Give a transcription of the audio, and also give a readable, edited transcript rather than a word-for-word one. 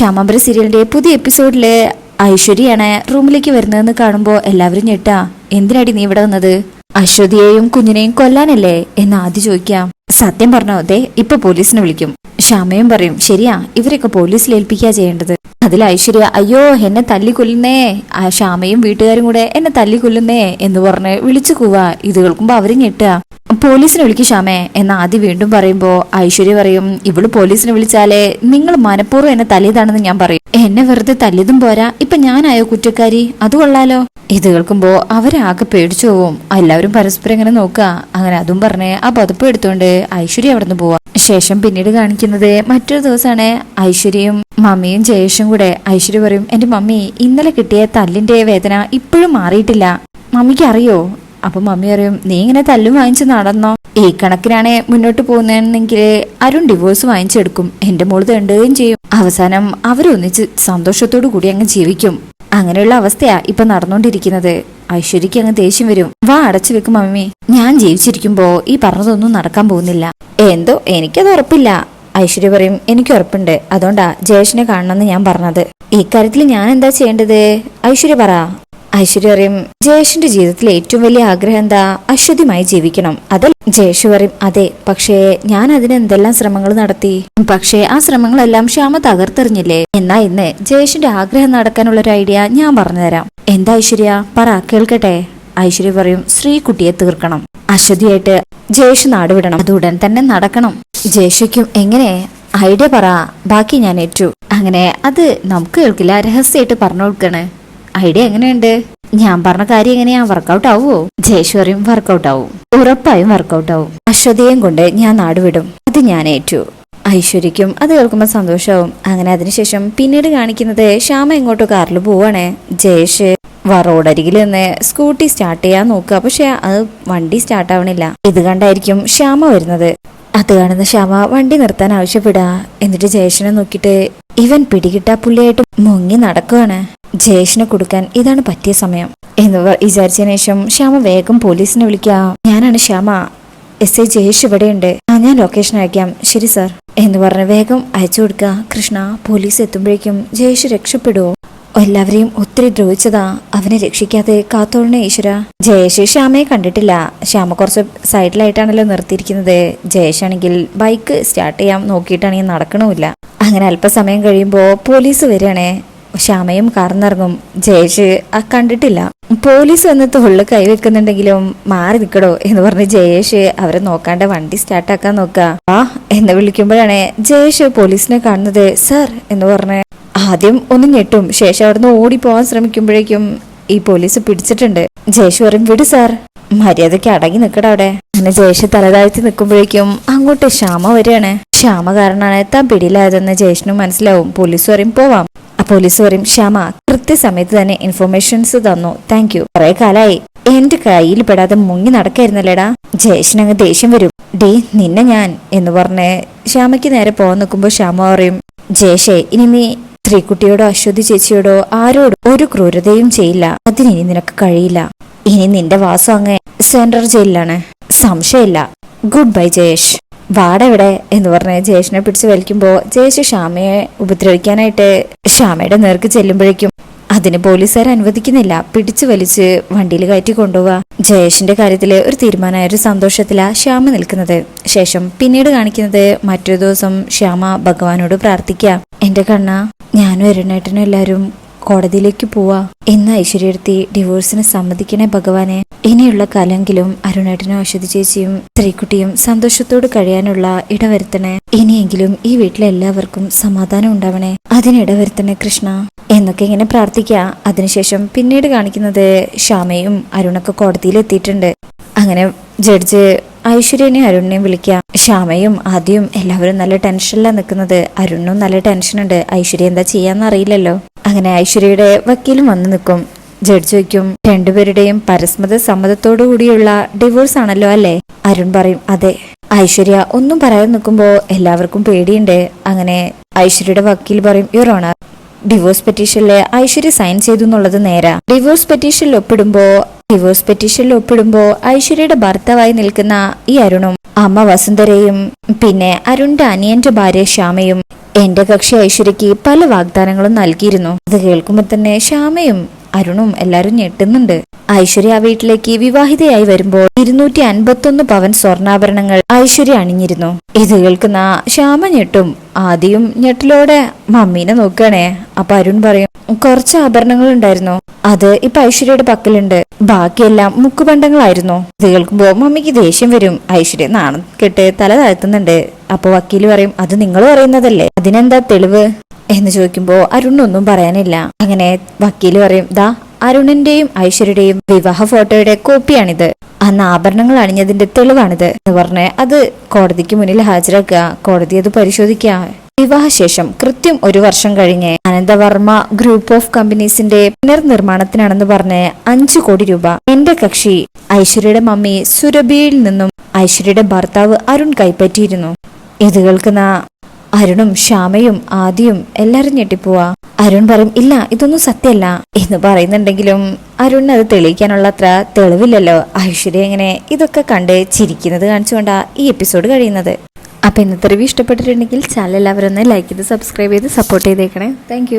ശ്യാമാംബര സീരിയലിന്റെ പുതിയ എപ്പിസോഡില് ഐശ്വര്യയാണ് റൂമിലേക്ക് വരുന്നതെന്ന് കാണുമ്പോ എല്ലാവരും ഞെട്ടാ. എന്തിനാടി നീ ഇവിടെ വന്നത്? അശ്വതിയെയും കുഞ്ഞിനെയും കൊല്ലാനല്ലേ എന്ന് ആദ്യം ചോദിക്കാം. സത്യം പറഞ്ഞോ, ദേ ഇപ്പൊ പോലീസിനെ വിളിക്കും. ശ്യാമയും പറയും, ശരിയാ, ഇവരൊക്കെ പോലീസിൽ ഏൽപ്പിക്കാ ചെയ്യേണ്ടത്. അതിൽ ഐശ്വര്യ, അയ്യോ എന്നെ തല്ലിക്കൊല്ലുന്നേ, ശ്യാമയും വീട്ടുകാരും കൂടെ എന്നെ തല്ലിക്കൊല്ലുന്നേ എന്ന് പറഞ്ഞ് വിളിച്ചു കൂവാ. ഇത് കേൾക്കുമ്പോ അവര് ഞെട്ടാ. പോലീസിനെ വിളിക്കും ശ്യാമേ എന്ന് ആദ്യം വീണ്ടും പറയുമ്പോ ഐശ്വര്യ പറയും, ഇവള് പോലീസിനെ വിളിച്ചാലേ നിങ്ങൾ മനഃപൂർവ്വം എന്നെ തല്ലിയതാണെന്ന് ഞാൻ പറയും. എന്നെ വെറുതെ തല്ലിയതും പോരാ, ഇപ്പൊ ഞാനായോ കുറ്റക്കാരി? അത് കൊള്ളാലോ. ഇത് കേൾക്കുമ്പോ അവരാകെ പേടിച്ചു പോവും. എല്ലാവരും പരസ്പരം ഇങ്ങനെ നോക്കുക. അങ്ങനെ അതും പറഞ്ഞ് ആ പതുപ്പ് എടുത്തോണ്ട് ഐശ്വര്യ അവിടെ നിന്ന് പോവാ. ശേഷം പിന്നീട് കാണിക്കുന്നത് മറ്റൊരു ദിവസമാണ്. ഐശ്വര്യയും മമ്മിയും ജയേഷും കൂടെ. ഐശ്വര്യ പറയും, എന്റെ മമ്മി ഇന്നലെ കിട്ടിയ തല്ലിന്റെ വേദന ഇപ്പോഴും മാറിയിട്ടില്ല, മമ്മിക്ക് അറിയോ? അപ്പൊ മമ്മി പറയും, നീ ഇങ്ങനെ തല്ലും വാങ്ങിച്ച് നടന്നോ? ഈ കണക്കിനാണ് മുന്നോട്ട് പോകുന്നതെങ്കിൽ അരുൺ ഡിവോഴ്സ് വാങ്ങിച്ചെടുക്കും, എന്റെ മോള് തേണ്ടുകയും ചെയ്യും. അവസാനം അവരൊന്നിച്ച് സന്തോഷത്തോടു കൂടി അങ്ങ് ജീവിക്കും. അങ്ങനെയുള്ള അവസ്ഥയാ ഇപ്പൊ നടന്നുകൊണ്ടിരിക്കുന്നത്. ഐശ്വര്യക്ക് അങ്ങ് ദേഷ്യം വരും. വാ അടച്ചു വെക്കും മമ്മി, ഞാൻ ജീവിച്ചിരിക്കുമ്പോ ഈ പറഞ്ഞതൊന്നും നടക്കാൻ പോകുന്നില്ല. എന്തോ എനിക്കത് ഉറപ്പില്ല. ഐശ്വര്യ പറയും, എനിക്ക് ഉറപ്പുണ്ട്, അതുകൊണ്ടാ ജയേഷിനെ കാണണമെന്ന് ഞാൻ പറഞ്ഞത്. ഇക്കാര്യത്തിൽ ഞാൻ എന്താ ചെയ്യേണ്ടത്? ഐശ്വര്യ പറ. ഐശ്വര്യ പറയും, ജയേഷിന്റെ ജീവിതത്തിലെ ഏറ്റവും വലിയ ആഗ്രഹം എന്താ? അശ്വതിയുമായി ജീവിക്കണം. അതല്ല? ജയേഷ് പറയും, അതെ, പക്ഷേ ഞാൻ അതിന് എന്തെല്ലാം ശ്രമങ്ങൾ നടത്തി. പക്ഷേ ആ ശ്രമങ്ങളെല്ലാം ശ്യാമ തകർത്തെറിഞ്ഞില്ലേ? എന്നാ ഇന്ന് ജയേഷിന്റെ ആഗ്രഹം നടക്കാനുള്ള ഒരു ഐഡിയ ഞാൻ പറഞ്ഞുതരാം. എന്താ ഐശ്വര്യ പറ, കേൾക്കട്ടെ. ഐശ്വര്യ പറയും, ശ്രീകുട്ടിയെ തീർക്കണം. അശ്വതിയായിട്ട് ജയേഷ് നാടുവിടണം. അത് ഉടൻ തന്നെ നടക്കണം. ജയേഷിക്കും എങ്ങനെ? ഐഡിയ പറ, ബാക്കി ഞാൻ ഏറ്റു. അങ്ങനെ അത് നമുക്ക് കേൾക്കില്ല, രഹസ്യമായിട്ട് പറഞ്ഞു കൊടുക്കണേ. ഐഡിയ എങ്ങനെയുണ്ട്? ഞാൻ പറഞ്ഞ കാര്യം എങ്ങനെയാ, വർക്കൗട്ട് ആവുമോ? ജയേഷ് പറയും, വർക്കൗട്ട് ആവും, ഉറപ്പായും വർക്കൗട്ട് ആവും. അശ്വതിയെയും കൊണ്ട് ഞാൻ നാടുവിടും, അത് ഞാൻ ഏറ്റു. ഐശ്വര്യക്കും അത് കേൾക്കുമ്പോൾ സന്തോഷമാവും. അങ്ങനെ അതിനുശേഷം പിന്നീട് കാണിക്കുന്നത് ശ്യാമ എങ്ങോട്ടോ കാറിൽ പോവാണേ. ജയേഷ് റോഡരികിൽ നിന്ന് സ്കൂട്ടി സ്റ്റാർട്ട് ചെയ്യാൻ നോക്കുക, പക്ഷെ അത് വണ്ടി സ്റ്റാർട്ട് ആവണില്ല. ഇത് കണ്ടായിരിക്കും ശ്യാമ വരുന്നത്. അത് കാണുന്ന ശ്യാമ വണ്ടി നിർത്താൻ ആവശ്യപ്പെടാ. എന്നിട്ട് ജയേഷിനെ നോക്കിയിട്ട്, ഇവൻ പിടികിട്ടാ പുള്ളിയായിട്ട് മുങ്ങി നടക്കുകയാണ്, ജയേഷിനെ കൊടുക്കാൻ ഇതാണ് പറ്റിയ സമയം എന്ന് വിചാരിച്ചതിന് ശേഷം ശ്യാമ വേഗം പോലീസിനെ വിളിക്കുക. ഞാനാണ് ശ്യാമ, SI ജയേഷ് ഇവിടെയുണ്ട്, ഞാൻ ലൊക്കേഷൻ അയക്കാം. ശരി സാർ എന്ന് പറഞ്ഞ് വേഗം അയച്ചു കൊടുക്കുക. കൃഷ്ണ, പോലീസ് എത്തുമ്പോഴേക്കും ജയേഷ് രക്ഷപ്പെടുവോ? എല്ലാവരെയും ഒത്തിരി ദ്രോഹിച്ചതാ, അവനെ രക്ഷിക്കാതെ കാത്തോളണേ ഈശ്വര. ജയേഷ് ശ്യാമയെ കണ്ടിട്ടില്ല. ശ്യാമ കുറച്ച് സൈഡിലായിട്ടാണല്ലോ നിർത്തിയിരിക്കുന്നത്. ജയേഷ് ആണെങ്കിൽ ബൈക്ക് സ്റ്റാർട്ട് ചെയ്യാൻ നോക്കിയിട്ടാണെങ്കിൽ നടക്കണമില്ല. അങ്ങനെ അല്പസമയം കഴിയുമ്പോ പോലീസ് വരികയാണേ. ശ്യാമയും കാർന്നിറങ്ങും. ജയേഷ് കണ്ടിട്ടില്ല. പോലീസ് വന്ന് തൊള്ളു കൈവെക്കുന്നുണ്ടെങ്കിലും മാറി നിൽക്കടോ എന്ന് പറഞ്ഞ് ജയേഷ് അവരെ നോക്കാണ്ട് വണ്ടി സ്റ്റാർട്ടാക്കാൻ നോക്കുക. ആ എന്ന് വിളിക്കുമ്പോഴാണ് ജയേഷ് പോലീസിനെ കാണുന്നത്. സർ എന്ന് പറഞ്ഞ് ആദ്യം ഒന്ന് ഞെട്ടും. ശേഷം അവിടുന്ന് ഓടിപ്പോവാൻ ശ്രമിക്കുമ്പോഴേക്കും ഈ പോലീസ് പിടിച്ചിട്ടുണ്ട്. ജയേഷ് പറയും, വിട് സാർ, മര്യാദയ്ക്ക് അടങ്ങി നിൽക്കട അവിടെ. അങ്ങനെ ജയേഷ് തലതാഴ്ത്തി നിൽക്കുമ്പോഴേക്കും അങ്ങോട്ട് ശ്യാമ വരികയാണ്. ശ്യാമ കാരണമാണ് താൻ പിടിയിലായതെന്ന് ജയേഷിനും മനസ്സിലാവും. പോലീസ് പറയും, പോവാം. പോലീസ് പറയും, ശ്യാമ കൃത്യസമയത്ത് തന്നെ ഇൻഫർമേഷൻസ് തന്നു, താങ്ക് യു. കുറെ കാലായി എന്റെ കയ്യിൽ പെടാതെ മുങ്ങി നടക്കായിരുന്നല്ലേടാ. ജയേഷിനങ്ങ് ദേഷ്യം വരും. ഡേ നിന്നെ ഞാൻ എന്ന് പറഞ്ഞ് ശ്യാമയ്ക്ക് നേരെ പോകാൻ നിൽക്കുമ്പോ ശ്യാമ പറയും, ജയേഷേ, ഇനി നീ ശ്രീകുട്ടിയോടോ അശ്വതി ചേച്ചിയോടോ ആരോടും ഒരു ക്രൂരതയും ചെയ്യില്ല, അതിനി നിനക്ക് കഴിയില്ല. ഇനി നിന്റെ വാസം അങ്ങ് സെൻട്രൽ ജയിലിലാണ്, സംശയമില്ല. ഗുഡ് ബൈ ജയേഷ്, വാടെവിടെ എന്ന് പറഞ്ഞ് ജയേഷിനെ പിടിച്ച് വലിക്കുമ്പോ ജയേഷ് ശ്യാമയെ ഉപദ്രവിക്കാനായിട്ട് ശ്യാമയുടെ നേർക്ക് ചെല്ലുമ്പോഴേക്കും അതിന് പോലീസുകാർ അനുവദിക്കുന്നില്ല. പിടിച്ചു വലിച്ച് വണ്ടിയിൽ കയറ്റി കൊണ്ടുപോവാ. ജയേഷിന്റെ കാര്യത്തില് ഒരു തീരുമാനമായ ഒരു സന്തോഷത്തിലാ ശ്യാമ നിൽക്കുന്നത്. ശേഷം പിന്നീട് കാണിക്കുന്നത് മറ്റൊരു ദിവസം ശ്യാമ ഭഗവാനോട് പ്രാർത്ഥിക്കുക. എന്റെ കണ്ണ, ഞാനും അരുണേട്ടനും എല്ലാരും കോടതിയിലേക്ക് പോവാ. ഇന്ന് ഐശ്വര്യടുത്തി ഡിവോഴ്സിന് സമ്മതിക്കണേ ഭഗവാനെ. ഇനിയുള്ള കാലെങ്കിലും അരുണേട്ടനും അശ്വതി ചേച്ചിയും ശ്രീകുട്ടിയും സന്തോഷത്തോട് കഴിയാനുള്ള ഇടവരുത്തണേ. ഇനിയെങ്കിലും ഈ വീട്ടിലെ എല്ലാവർക്കും സമാധാനം ഉണ്ടാവണേ, അതിനിടവരുത്തണേ കൃഷ്ണ എന്നൊക്കെ ഇങ്ങനെ പ്രാർത്ഥിക്കുക. അതിനുശേഷം പിന്നീട് കാണിക്കുന്നത് ശ്യാമയും അരുണൊക്കെ കോടതിയിൽ എത്തിയിട്ടുണ്ട്. അങ്ങനെ ജഡ്ജ് ഐശ്വര്യനെയും അരുണിനെയും വിളിക്കുക. ശ്യാമയും ആദ്യം എല്ലാവരും നല്ല ടെൻഷനിലാണ് നിൽക്കുന്നത്. അരുണിനും നല്ല ടെൻഷനുണ്ട്. ഐശ്വര്യ എന്താ ചെയ്യാന്ന് അറിയില്ലല്ലോ. അങ്ങനെ ഐശ്വര്യയുടെ വക്കീലും വന്ന് നിൽക്കും. ജഡ്ജ് ചോദിക്കും, രണ്ടുപേരുടെയും പരസ്പര സമ്മതത്തോടു കൂടിയുള്ള ഡിവോഴ്സ് ആണല്ലോ അല്ലേ? അരുൺ പറയും, അതെ. ഐശ്വര്യ ഒന്നും പറയാൻ നിൽക്കുമ്പോ എല്ലാവർക്കും പേടിയുണ്ട്. അങ്ങനെ ഐശ്വര്യയുടെ വക്കീൽ പറയും, യുവർ ഓണർ, ഡിവോഴ്സ് പെറ്റീഷനില് ഐശ്വര്യ സൈൻ ചെയ്തു എന്നുള്ളത് നേരാ. ഡിവോഴ്സ് പെറ്റീഷനിൽ ഒപ്പിടുമ്പോ ഐശ്വര്യയുടെ ഭർത്താവായി നിൽക്കുന്ന ഈ അരുണും അമ്മ വസുന്ധരയും പിന്നെ അരുണിന്റെ അനിയന്റെ ഭാര്യ ശ്യാമയും എന്റെ കക്ഷി ഐശ്വര്യക്ക് പല വാഗ്ദാനങ്ങളും നൽകിയിരുന്നു. അത് കേൾക്കുമ്പോൾ തന്നെ ശ്യാമയും അരുണും എല്ലാരും ഞെട്ടുന്നുണ്ട്. ഐശ്വര്യ ആ വീട്ടിലേക്ക് വിവാഹിതയായി വരുമ്പോൾ 251 പവൻ സ്വർണ്ണാഭരണങ്ങൾ ഐശ്വര്യ അണിഞ്ഞിരുന്നു. ഇത് കേൾക്കുന്ന ശ്യാമ ഞെട്ടും. ആദ്യം ഞെട്ടിലോടെ മമ്മീനെ നോക്കണേ. അപ്പൊ അരുൺ പറയും, കുറച്ച് ആഭരണങ്ങൾ ഉണ്ടായിരുന്നു, അത് ഇപ്പൊ ഐശ്വര്യയുടെ പക്കലുണ്ട്, ബാക്കിയെല്ലാം മുക്കുപണ്ടങ്ങളായിരുന്നു. ഇത് കേൾക്കുമ്പോ മമ്മിക്ക് ദേഷ്യം വരും. ഐശ്വര്യ നാണം കെട്ട് തല താഴ്ത്തുന്നുണ്ട്. അപ്പൊ വക്കീല് പറയും, അത് നിങ്ങൾ പറയുന്നതല്ലേ, അതിനെന്താ തെളിവ് എന്ന് ചോദിക്കുമ്പോ അരുണൊന്നും പറയാനില്ല. അങ്ങനെ വക്കീല് പറയും, ദാ അരുണിന്റെയും ഐശ്വര്യയുടെയും വിവാഹ ഫോട്ടോയുടെ കോപ്പിയാണിത്, അന്ന് ആഭരണങ്ങൾ അണിഞ്ഞതിന്റെ തെളിവാണിത് എന്ന് പറഞ്ഞ് അത് കോടതിക്ക് മുന്നിൽ ഹാജരാക്കുക. കോടതി അത് പരിശോധിക്കുക. വിവാഹശേഷം കൃത്യം 1 വർഷം കഴിഞ്ഞ് അനന്തവർമ്മ ഗ്രൂപ്പ് ഓഫ് കമ്പനീസിന്റെ പുനർനിർമ്മാണത്തിനാണെന്ന് പറഞ്ഞ് 5 കോടി രൂപ എന്റെ കക്ഷി ഐശ്വര്യയുടെ മമ്മി സുരഭിയിൽ നിന്നും ഐശ്വര്യയുടെ ഭർത്താവ് അരുൺ കൈപ്പറ്റിയിരുന്നു. ഇത് കേൾക്കുന്ന അരുണും ശ്യാമയും ആദ്യം എല്ലാരും ഞെട്ടിപ്പോവാ. അരുൺ പറയും, ഇല്ല ഇതൊന്നും സത്യമല്ല എന്ന് പറയുന്നുണ്ടെങ്കിലും അരുണിന് അത് തെളിയിക്കാനുള്ള അത്ര തെളിവില്ലല്ലോ. ഐശ്വര്യ എങ്ങനെ ഇതൊക്കെ കണ്ട് ചിരിക്കുന്നത് കാണിച്ചുകൊണ്ടാ ഈ എപ്പിസോഡ് കഴിയുന്നത്. അപ്പൊ ഇന്നത്തെ റിവ്യൂ ഇഷ്ടപ്പെട്ടിട്ടുണ്ടെങ്കിൽ ചാനൽ എല്ലാവരും ഒന്ന് ലൈക്ക് ചെയ്ത് സബ്സ്ക്രൈബ് ചെയ്ത് സപ്പോർട്ട് ചെയ്തേക്കണേ. താങ്ക്